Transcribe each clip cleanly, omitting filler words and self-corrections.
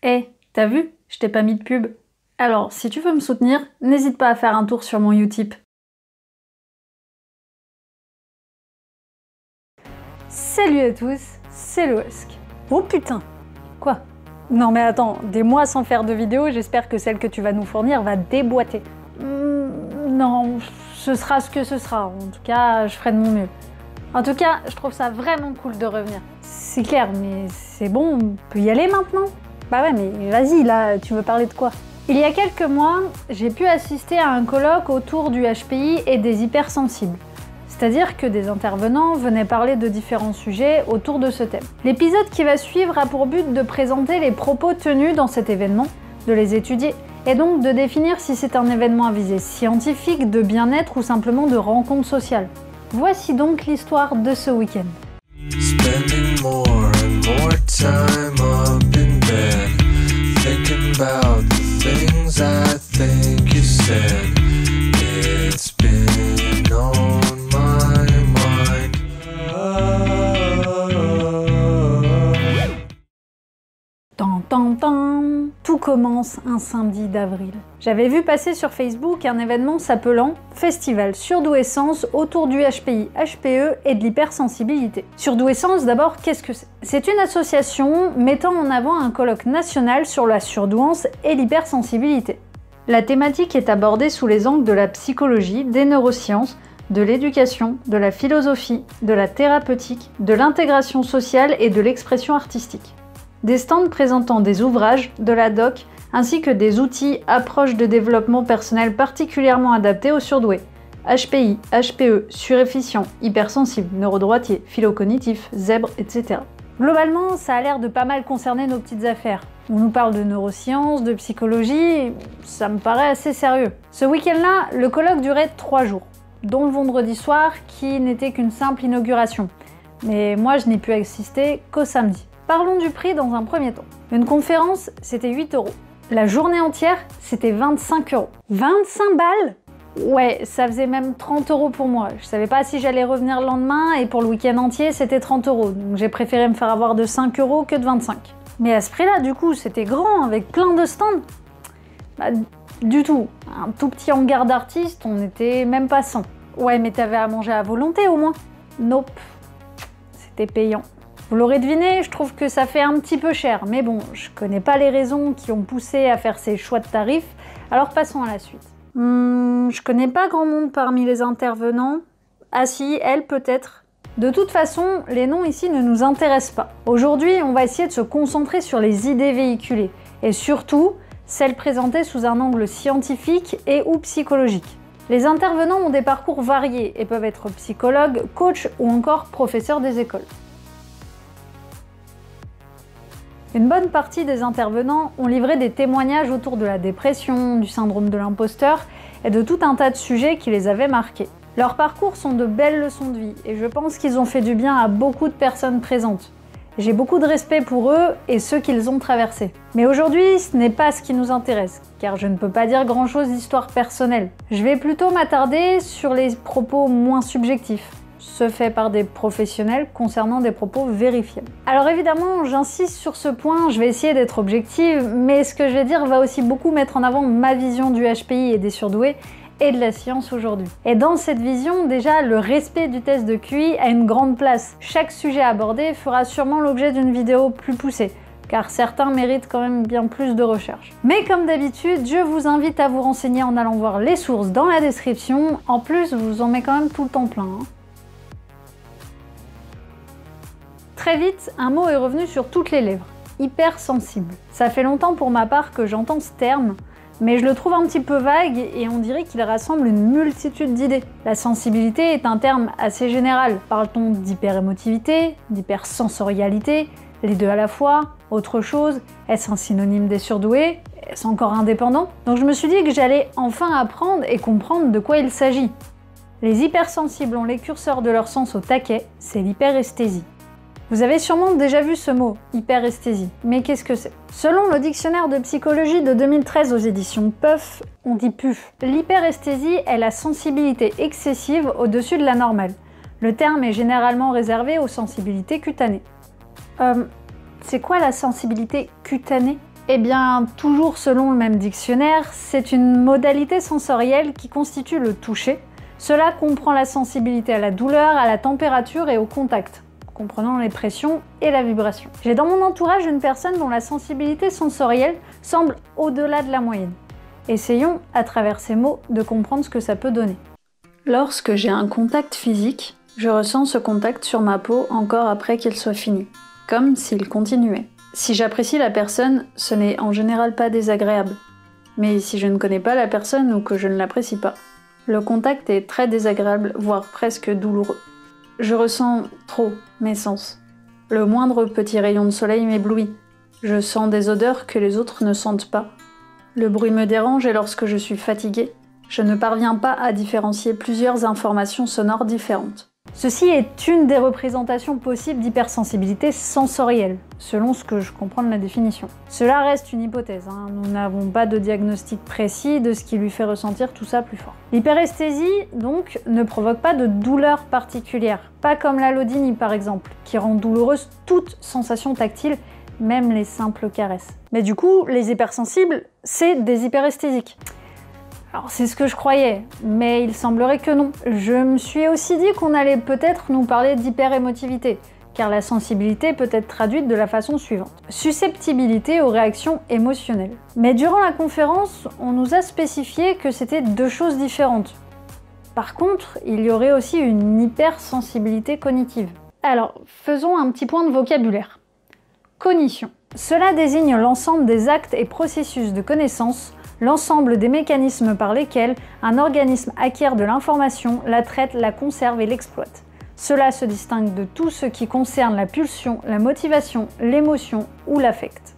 T'as vu? Je t'ai pas mis de pub. Alors, si tu veux me soutenir, n'hésite pas à faire un tour sur mon Utip. Salut à tous, c'est le Husk. Oh putain! Quoi? Non mais attends, des mois sans faire de vidéo, j'espère que celle que tu vas nous fournir va déboîter. Non, ce sera ce que ce sera. En tout cas, je ferai de mon mieux. En tout cas, je trouve ça vraiment cool de revenir. C'est clair, mais c'est bon, on peut y aller maintenant? Bah ouais, mais vas-y, là, tu veux parler de quoi? Il y a quelques mois, j'ai pu assister à un colloque autour du HPI et des hypersensibles. C'est-à-dire que des intervenants venaient parler de différents sujets autour de ce thème. L'épisode qui va suivre a pour but de présenter les propos tenus dans cet événement, de les étudier, et donc de définir si c'est un événement à visée scientifique, de bien-être ou simplement de rencontre sociale. Voici donc l'histoire de ce week-end. Spending more and more time up in bed, thinking about the things I think you said. It's been on my mind. Tan tan tan. Tout commence un samedi d'avril. J'avais vu passer sur Facebook un événement s'appelant Festival Surdouessance autour du HPI, HPE et de l'hypersensibilité. Surdouessance, d'abord, qu'est-ce que c'est? C'est une association mettant en avant un colloque national sur la surdouance et l'hypersensibilité. La thématique est abordée sous les angles de la psychologie, des neurosciences, de l'éducation, de la philosophie, de la thérapeutique, de l'intégration sociale et de l'expression artistique. Des stands présentant des ouvrages, de la doc, ainsi que des outils, approches de développement personnel particulièrement adaptés aux surdoués. HPI, HPE, surefficient, hypersensible, neurodroitier, phylocognitif, zèbre, etc. Globalement, ça a l'air de pas mal concerner nos petites affaires. On nous parle de neurosciences, de psychologie, ça me paraît assez sérieux. Ce week-end-là, le colloque durait 3 jours, dont le vendredi soir qui n'était qu'une simple inauguration. Mais moi, je n'ai pu assister qu'au samedi. Parlons du prix dans un premier temps. Une conférence, c'était 8 €. La journée entière, c'était 25 €. 25 balles? Ouais, ça faisait même 30 € pour moi. Je savais pas si j'allais revenir le lendemain et pour le week-end entier, c'était 30 €. Donc j'ai préféré me faire avoir de 5 € que de 25. Mais à ce prix-là, du coup, c'était grand, avec plein de stands. Bah, du tout. Un tout petit hangar d'artistes, on n'était même pas 100. Ouais, mais t'avais à manger à volonté au moins? Nope. C'était payant. Vous l'aurez deviné, je trouve que ça fait un petit peu cher, mais bon, je connais pas les raisons qui ont poussé à faire ces choix de tarifs, alors passons à la suite. Je connais pas grand monde parmi les intervenants. Ah si, elle peut-être. De toute façon, les noms ici ne nous intéressent pas. Aujourd'hui, on va essayer de se concentrer sur les idées véhiculées, et surtout, celles présentées sous un angle scientifique et ou psychologique. Les intervenants ont des parcours variés et peuvent être psychologues, coachs ou encore professeurs des écoles. Une bonne partie des intervenants ont livré des témoignages autour de la dépression, du syndrome de l'imposteur et de tout un tas de sujets qui les avaient marqués. Leurs parcours sont de belles leçons de vie et je pense qu'ils ont fait du bien à beaucoup de personnes présentes. J'ai beaucoup de respect pour eux et ceux qu'ils ont traversés. Mais aujourd'hui, ce n'est pas ce qui nous intéresse, car je ne peux pas dire grand-chose d'histoire personnelle. Je vais plutôt m'attarder sur les propos moins subjectifs. Se fait par des professionnels concernant des propos vérifiables. Alors évidemment, j'insiste sur ce point, je vais essayer d'être objective, mais ce que je vais dire va aussi beaucoup mettre en avant ma vision du HPI et des surdoués et de la science aujourd'hui. Et dans cette vision, déjà, le respect du test de QI a une grande place. Chaque sujet abordé fera sûrement l'objet d'une vidéo plus poussée, car certains méritent quand même bien plus de recherche. Mais comme d'habitude, je vous invite à vous renseigner en allant voir les sources dans la description. En plus, je vous en mets quand même tout le temps plein. Très vite, un mot est revenu sur toutes les lèvres, hypersensible. Ça fait longtemps pour ma part que j'entends ce terme, mais je le trouve un petit peu vague et on dirait qu'il rassemble une multitude d'idées. La sensibilité est un terme assez général. Parle-t-on d'hyperémotivité, d'hypersensorialité, les deux à la fois, autre chose? Est-ce un synonyme des surdoués? Est-ce encore indépendant? Donc je me suis dit que j'allais enfin apprendre et comprendre de quoi il s'agit. Les hypersensibles ont les curseurs de leur sens au taquet, c'est l'hyperesthésie. Vous avez sûrement déjà vu ce mot, hyperesthésie, mais qu'est-ce que c'est? Selon le dictionnaire de psychologie de 2013 aux éditions Puff, on dit PUF. L'hyperesthésie est la sensibilité excessive au-dessus de la normale. Le terme est généralement réservé aux sensibilités cutanées. C'est quoi la sensibilité cutanée? Eh bien, toujours selon le même dictionnaire, c'est une modalité sensorielle qui constitue le toucher. Cela comprend la sensibilité à la douleur, à la température et au contact, comprenant les pressions et la vibration. J'ai dans mon entourage une personne dont la sensibilité sensorielle semble au-delà de la moyenne. Essayons, à travers ces mots, de comprendre ce que ça peut donner. Lorsque j'ai un contact physique, je ressens ce contact sur ma peau encore après qu'il soit fini, comme s'il continuait. Si j'apprécie la personne, ce n'est en général pas désagréable. Mais si je ne connais pas la personne ou que je ne l'apprécie pas, le contact est très désagréable, voire presque douloureux. Je ressens trop mes sens. Le moindre petit rayon de soleil m'éblouit. Je sens des odeurs que les autres ne sentent pas. Le bruit me dérange et lorsque je suis fatiguée, je ne parviens pas à différencier plusieurs informations sonores différentes. Ceci est une des représentations possibles d'hypersensibilité sensorielle, selon ce que je comprends de la définition. Cela reste une hypothèse, nous n'avons pas de diagnostic précis de ce qui lui fait ressentir tout ça plus fort. L'hyperesthésie, donc, ne provoque pas de douleur particulière, pas comme l'allodynie par exemple, qui rend douloureuse toute sensation tactile, même les simples caresses. Mais du coup, les hypersensibles, c'est des hyperesthésiques. Alors c'est ce que je croyais, mais il semblerait que non. Je me suis aussi dit qu'on allait peut-être nous parler d'hyperémotivité, car la sensibilité peut être traduite de la façon suivante. Susceptibilité aux réactions émotionnelles. Mais durant la conférence, on nous a spécifié que c'était deux choses différentes. Par contre, il y aurait aussi une hypersensibilité cognitive. Alors, faisons un petit point de vocabulaire. Cognition. Cela désigne l'ensemble des actes et processus de connaissance, l'ensemble des mécanismes par lesquels un organisme acquiert de l'information, la traite, la conserve et l'exploite. Cela se distingue de tout ce qui concerne la pulsion, la motivation, l'émotion ou l'affect.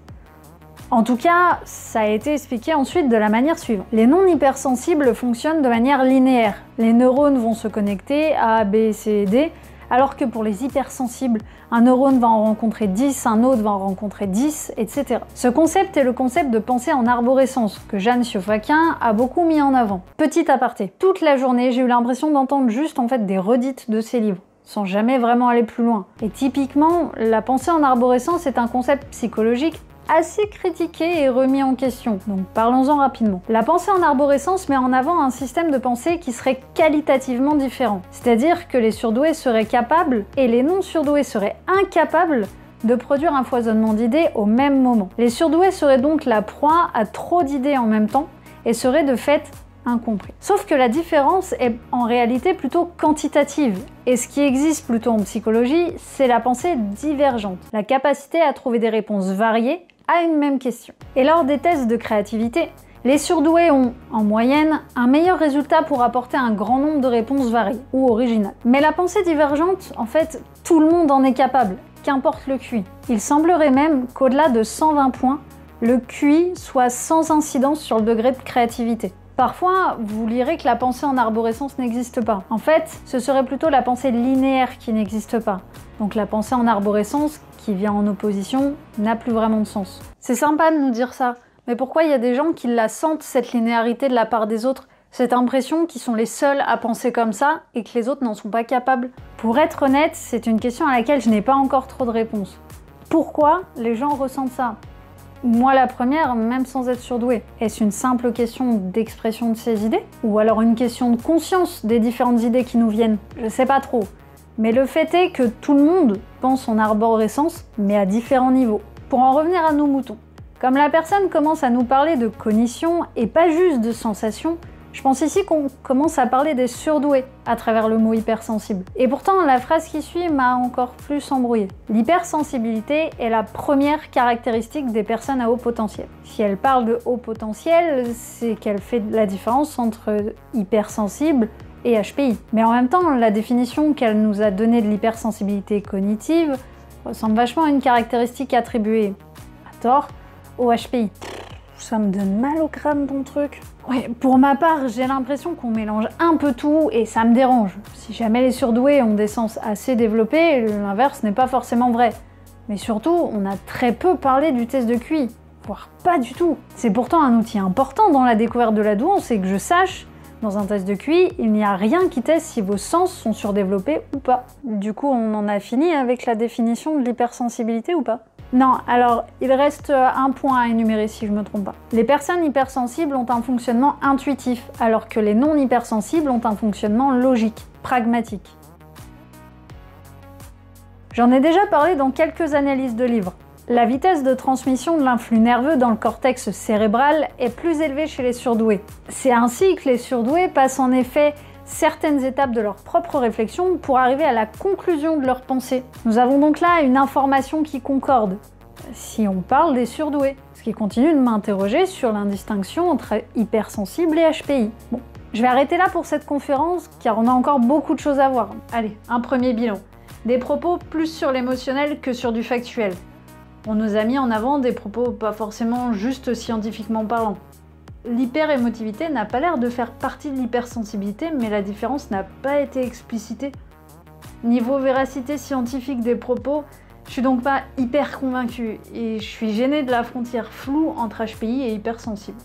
En tout cas, ça a été expliqué ensuite de la manière suivante. Les non-hypersensibles fonctionnent de manière linéaire. Les neurones vont se connecter A, B, C et D, alors que pour les hypersensibles, un neurone va en rencontrer 10, un autre va en rencontrer 10, etc. Ce concept est le concept de pensée en arborescence, que Jeanne Siofaquin a beaucoup mis en avant. Petit aparté, toute la journée, j'ai eu l'impression d'entendre juste des redites de ses livres, sans jamais vraiment aller plus loin. Et typiquement, la pensée en arborescence est un concept psychologique assez critiqué et remis en question, donc parlons-en rapidement. La pensée en arborescence met en avant un système de pensée qui serait qualitativement différent, c'est-à-dire que les surdoués seraient capables et les non-surdoués seraient incapables de produire un foisonnement d'idées au même moment. Les surdoués seraient donc la proie à trop d'idées en même temps et seraient de fait incompris. Sauf que la différence est en réalité plutôt quantitative, et ce qui existe plutôt en psychologie, c'est la pensée divergente, la capacité à trouver des réponses variées à une même question. Et lors des tests de créativité, les surdoués ont, en moyenne, un meilleur résultat pour apporter un grand nombre de réponses variées ou originales. Mais la pensée divergente, en fait, tout le monde en est capable, qu'importe le QI. Il semblerait même qu'au-delà de 120 points, le QI soit sans incidence sur le degré de créativité. Parfois, vous lirez que la pensée en arborescence n'existe pas. En fait, ce serait plutôt la pensée linéaire qui n'existe pas. Donc la pensée en arborescence, qui vient en opposition, n'a plus vraiment de sens. C'est sympa de nous dire ça, mais pourquoi il y a des gens qui la sentent, cette linéarité de la part des autres, cette impression qu'ils sont les seuls à penser comme ça et que les autres n'en sont pas capables? Pour être honnête, c'est une question à laquelle je n'ai pas encore trop de réponses. Pourquoi les gens ressentent ça? Moi la première, même sans être surdouée. Est-ce une simple question d'expression de ces idées? Ou alors une question de conscience des différentes idées qui nous viennent? Je sais pas trop. Mais le fait est que tout le monde pense en arborescence, mais à différents niveaux. Pour en revenir à nos moutons, comme la personne commence à nous parler de cognition et pas juste de sensation, je pense ici qu'on commence à parler des surdoués à travers le mot hypersensible. Et pourtant, la phrase qui suit m'a encore plus embrouillée. L'hypersensibilité est la première caractéristique des personnes à haut potentiel. Si elle parle de haut potentiel, c'est qu'elle fait la différence entre hypersensible et HPI. Mais en même temps, la définition qu'elle nous a donnée de l'hypersensibilité cognitive ressemble vachement à une caractéristique attribuée, à tort, au HPI. Ça me donne mal au crâne ton truc. Ouais, pour ma part, j'ai l'impression qu'on mélange un peu tout et ça me dérange. Si jamais les surdoués ont des sens assez développés, l'inverse n'est pas forcément vrai. Mais surtout, on a très peu parlé du test de QI, voire pas du tout. C'est pourtant un outil important dans la découverte de la douance et que je sache, dans un test de QI, il n'y a rien qui teste si vos sens sont surdéveloppés ou pas. Du coup, on en a fini avec la définition de l'hypersensibilité ou pas? Non, alors il reste un point à énumérer si je ne me trompe pas. Les personnes hypersensibles ont un fonctionnement intuitif, alors que les non hypersensibles ont un fonctionnement logique, pragmatique. J'en ai déjà parlé dans quelques analyses de livres. La vitesse de transmission de l'influx nerveux dans le cortex cérébral est plus élevée chez les surdoués. C'est ainsi que les surdoués passent en effet certaines étapes de leur propre réflexion pour arriver à la conclusion de leur pensée. Nous avons donc là une information qui concorde, si on parle des surdoués, ce qui continue de m'interroger sur l'indistinction entre hypersensible et HPI. Bon, je vais arrêter là pour cette conférence car on a encore beaucoup de choses à voir. Allez, un premier bilan. Des propos plus sur l'émotionnel que sur du factuel. On nous a mis en avant des propos pas forcément juste scientifiquement parlant. L'hyperémotivité n'a pas l'air de faire partie de l'hypersensibilité, mais la différence n'a pas été explicitée. Niveau véracité scientifique des propos, je suis donc pas hyper convaincue et je suis gênée de la frontière floue entre HPI et hypersensible.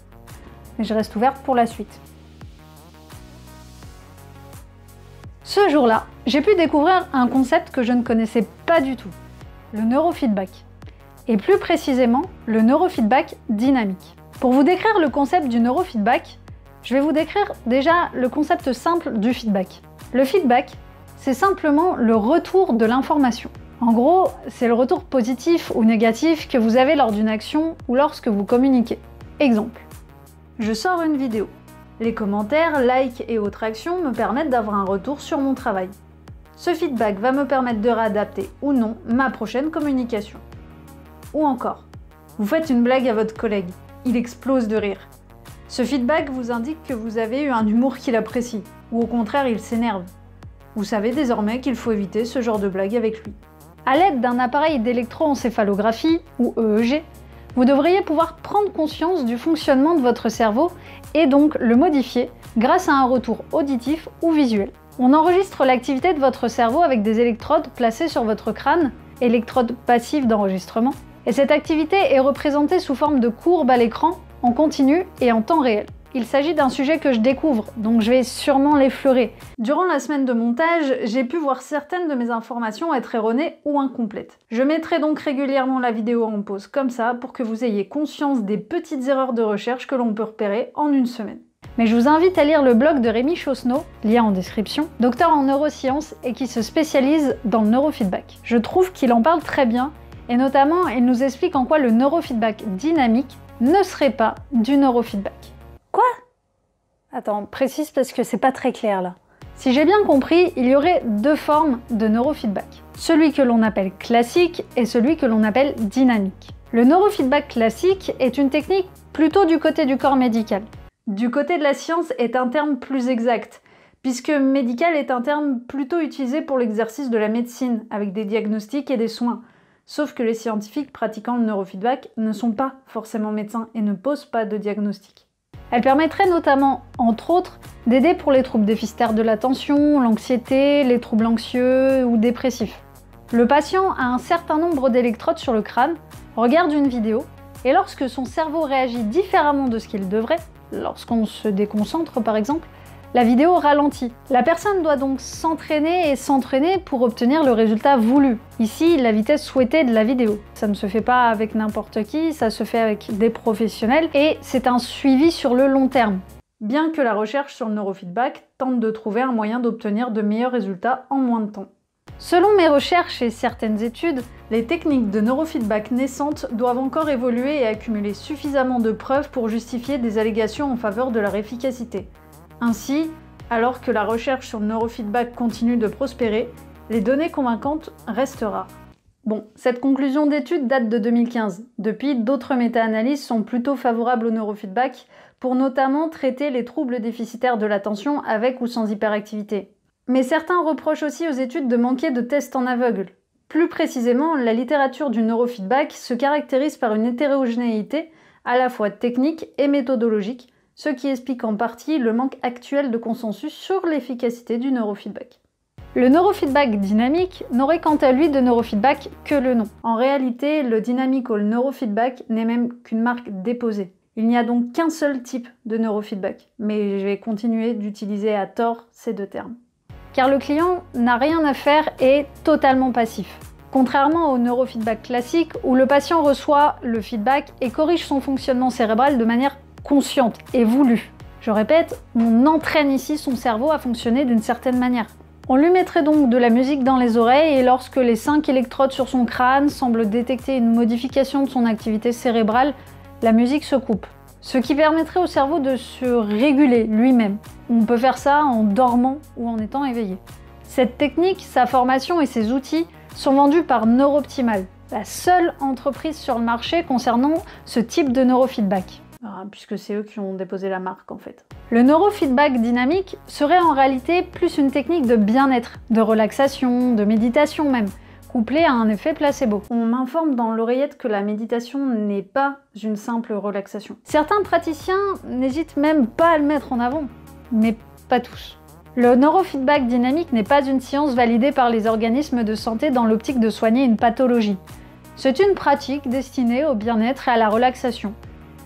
Mais je reste ouverte pour la suite. Ce jour-là, j'ai pu découvrir un concept que je ne connaissais pas du tout, le neurofeedback. Et plus précisément, le neurofeedback dynamique. Pour vous décrire le concept du neurofeedback, je vais vous décrire déjà le concept simple du feedback. Le feedback, c'est simplement le retour de l'information. En gros, c'est le retour positif ou négatif que vous avez lors d'une action ou lorsque vous communiquez. Exemple, je sors une vidéo. Les commentaires, likes et autres actions me permettent d'avoir un retour sur mon travail. Ce feedback va me permettre de réadapter ou non ma prochaine communication. Ou encore, vous faites une blague à votre collègue, il explose de rire. Ce feedback vous indique que vous avez eu un humour qu'il apprécie, ou au contraire il s'énerve. Vous savez désormais qu'il faut éviter ce genre de blague avec lui. À l'aide d'un appareil d'électroencéphalographie, ou EEG, vous devriez pouvoir prendre conscience du fonctionnement de votre cerveau et donc le modifier grâce à un retour auditif ou visuel. On enregistre l'activité de votre cerveau avec des électrodes placées sur votre crâne, électrodes passives d'enregistrement, et cette activité est représentée sous forme de courbes à l'écran, en continu et en temps réel. Il s'agit d'un sujet que je découvre, donc je vais sûrement l'effleurer. Durant la semaine de montage, j'ai pu voir certaines de mes informations être erronées ou incomplètes. Je mettrai donc régulièrement la vidéo en pause comme ça pour que vous ayez conscience des petites erreurs de recherche que l'on peut repérer en une semaine. Mais je vous invite à lire le blog de Rémi Chosneau, lien en description, docteur en neurosciences et qui se spécialise dans le neurofeedback. Je trouve qu'il en parle très bien et notamment il nous explique en quoi le neurofeedback dynamique ne serait pas du neurofeedback. Quoi? Attends, précise parce que c'est pas très clair là. Si j'ai bien compris, il y aurait deux formes de neurofeedback. Celui que l'on appelle classique et celui que l'on appelle dynamique. Le neurofeedback classique est une technique plutôt du côté du corps médical. Du côté de la science est un terme plus exact, puisque médical est un terme plutôt utilisé pour l'exercice de la médecine, avec des diagnostics et des soins. Sauf que les scientifiques pratiquant le neurofeedback ne sont pas forcément médecins et ne posent pas de diagnostic. Elle permettrait notamment, entre autres, d'aider pour les troubles déficitaires de l'attention, l'anxiété, les troubles anxieux ou dépressifs. Le patient a un certain nombre d'électrodes sur le crâne, regarde une vidéo, et lorsque son cerveau réagit différemment de ce qu'il devrait, lorsqu'on se déconcentre par exemple, la vidéo ralentit. La personne doit donc s'entraîner et s'entraîner pour obtenir le résultat voulu. Ici, la vitesse souhaitée de la vidéo. Ça ne se fait pas avec n'importe qui, ça se fait avec des professionnels et c'est un suivi sur le long terme. Bien que la recherche sur le neurofeedback tente de trouver un moyen d'obtenir de meilleurs résultats en moins de temps. Selon mes recherches et certaines études, les techniques de neurofeedback naissantes doivent encore évoluer et accumuler suffisamment de preuves pour justifier des allégations en faveur de leur efficacité. Ainsi, alors que la recherche sur le neurofeedback continue de prospérer, les données convaincantes restent rares. Bon, cette conclusion d'étude date de 2015. Depuis, d'autres méta-analyses sont plutôt favorables au neurofeedback pour notamment traiter les troubles déficitaires de l'attention avec ou sans hyperactivité. Mais certains reprochent aussi aux études de manquer de tests en aveugle. Plus précisément, la littérature du neurofeedback se caractérise par une hétérogénéité à la fois technique et méthodologique, ce qui explique en partie le manque actuel de consensus sur l'efficacité du neurofeedback. Le neurofeedback dynamique n'aurait quant à lui de neurofeedback que le nom. En réalité, le dynamical neurofeedback n'est même qu'une marque déposée. Il n'y a donc qu'un seul type de neurofeedback, mais je vais continuer d'utiliser à tort ces deux termes. Car le client n'a rien à faire et est totalement passif. Contrairement au neurofeedback classique, où le patient reçoit le feedback et corrige son fonctionnement cérébral de manière consciente et voulue. Je répète, on entraîne ici son cerveau à fonctionner d'une certaine manière. On lui mettrait donc de la musique dans les oreilles et lorsque les 5 électrodes sur son crâne semblent détecter une modification de son activité cérébrale, la musique se coupe. Ce qui permettrait au cerveau de se réguler lui-même. On peut faire ça en dormant ou en étant éveillé. Cette technique, sa formation et ses outils sont vendus par Neuroptimal, la seule entreprise sur le marché concernant ce type de neurofeedback. Puisque c'est eux qui ont déposé la marque en fait. Le neurofeedback dynamique serait en réalité plus une technique de bien-être, de relaxation, de méditation même, couplée à un effet placebo. On m'informe dans l'oreillette que la méditation n'est pas une simple relaxation. Certains praticiens n'hésitent même pas à le mettre en avant, mais pas tous. Le neurofeedback dynamique n'est pas une science validée par les organismes de santé dans l'optique de soigner une pathologie. C'est une pratique destinée au bien-être et à la relaxation.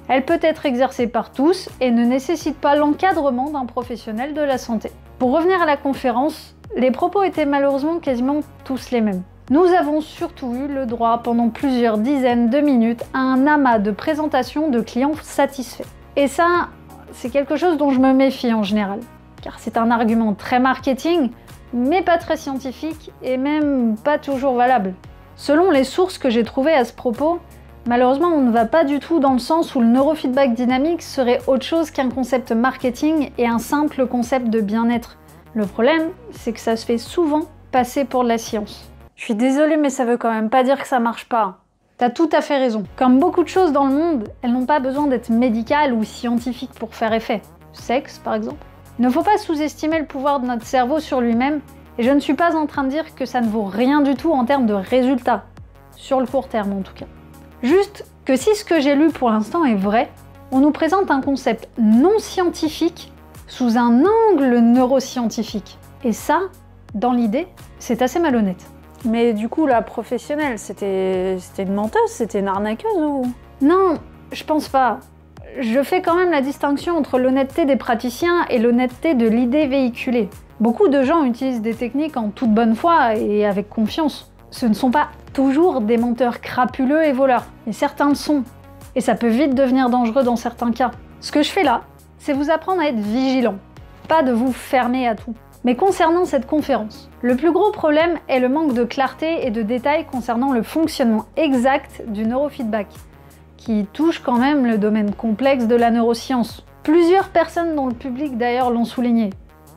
Elle peut être exercée par tous et ne nécessite pas l'encadrement d'un professionnel de la santé. Pour revenir à la conférence, les propos étaient malheureusement quasiment tous les mêmes. Nous avons surtout eu le droit pendant plusieurs dizaines de minutes à un amas de présentations de clients satisfaits. Et ça, c'est quelque chose dont je me méfie en général, car c'est un argument très marketing, mais pas très scientifique et même pas toujours valable. Selon les sources que j'ai trouvées à ce propos, malheureusement, on ne va pas du tout dans le sens où le neurofeedback dynamique serait autre chose qu'un concept marketing et un simple concept de bien-être. Le problème, c'est que ça se fait souvent passer pour de la science. Je suis désolée, mais ça veut quand même pas dire que ça marche pas. T'as tout à fait raison. Comme beaucoup de choses dans le monde, elles n'ont pas besoin d'être médicales ou scientifiques pour faire effet. Sexe, par exemple. Il ne faut pas sous-estimer le pouvoir de notre cerveau sur lui-même, et je ne suis pas en train de dire que ça ne vaut rien du tout en termes de résultats. Sur le court terme, en tout cas. Juste que si ce que j'ai lu pour l'instant est vrai, on nous présente un concept non scientifique sous un angle neuroscientifique. Et ça, dans l'idée, c'est assez malhonnête. Mais du coup, la professionnelle, c'était une menteuse, c'était une arnaqueuse ou... Non, je pense pas. Je fais quand même la distinction entre l'honnêteté des praticiens et l'honnêteté de l'idée véhiculée. Beaucoup de gens utilisent des techniques en toute bonne foi et avec confiance. Ce ne sont pas toujours des menteurs crapuleux et voleurs, mais certains le sont. Et ça peut vite devenir dangereux dans certains cas. Ce que je fais là, c'est vous apprendre à être vigilant, pas de vous fermer à tout. Mais concernant cette conférence, le plus gros problème est le manque de clarté et de détails concernant le fonctionnement exact du neurofeedback, qui touche quand même le domaine complexe de la neuroscience. Plusieurs personnes dans le public d'ailleurs l'ont souligné.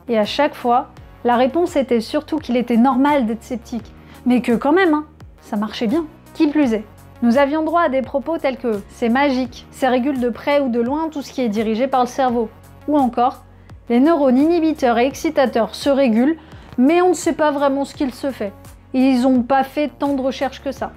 Et à chaque fois, la réponse était surtout qu'il était normal d'être sceptique. Mais que quand même, ça marchait bien. Qui plus est, nous avions droit à des propos tels que « c'est magique, c'est régule de près ou de loin tout ce qui est dirigé par le cerveau » ou encore « les neurones inhibiteurs et excitateurs se régulent, mais on ne sait pas vraiment ce qu'il se fait. Ils n'ont pas fait tant de recherches que ça. »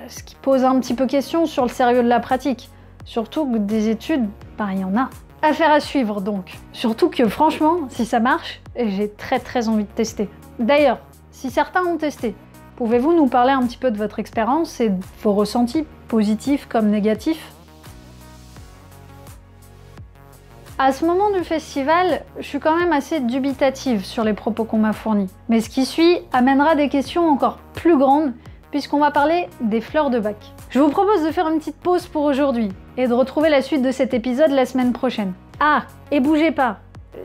Ce qui pose un petit peu question sur le sérieux de la pratique. Surtout que des études, il y en a. Affaire à suivre donc. Surtout que franchement, si ça marche, j'ai très envie de tester. D'ailleurs, si certains ont testé, pouvez-vous nous parler un petit peu de votre expérience et de vos ressentis, positifs comme négatifs? À ce moment du festival, je suis quand même assez dubitative sur les propos qu'on m'a fournis. Mais ce qui suit amènera des questions encore plus grandes puisqu'on va parler des fleurs de bac. Je vous propose de faire une petite pause pour aujourd'hui et de retrouver la suite de cet épisode la semaine prochaine. Ah, et bougez pas,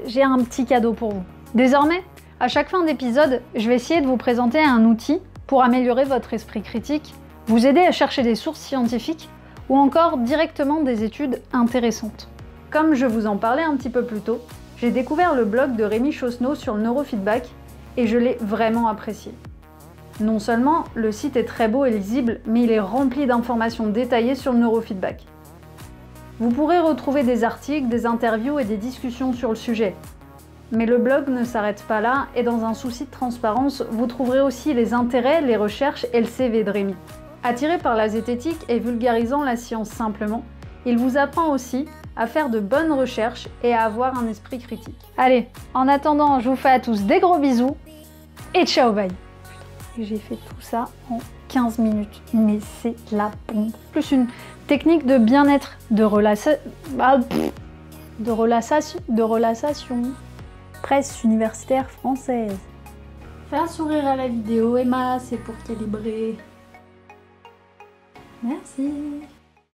j'ai un petit cadeau pour vous. Désormais, à chaque fin d'épisode, je vais essayer de vous présenter un outil pour améliorer votre esprit critique, vous aider à chercher des sources scientifiques ou encore directement des études intéressantes. Comme je vous en parlais un petit peu plus tôt, j'ai découvert le blog de Rémi Chosneau sur le neurofeedback et je l'ai vraiment apprécié. Non seulement le site est très beau et lisible, mais il est rempli d'informations détaillées sur le neurofeedback. Vous pourrez retrouver des articles, des interviews et des discussions sur le sujet. Mais le blog ne s'arrête pas là et dans un souci de transparence, vous trouverez aussi les intérêts, les recherches et le CV de Rémi. Attiré par la zététique et vulgarisant la science simplement, il vous apprend aussi à faire de bonnes recherches et à avoir un esprit critique. Allez, en attendant, je vous fais à tous des gros bisous et ciao bye. J'ai fait tout ça en 15 minutes, mais c'est la pompe. Plus une technique de bien-être, de relaxation. Presse universitaire française. Fais un sourire à la vidéo, Emma, c'est pour calibrer. Merci.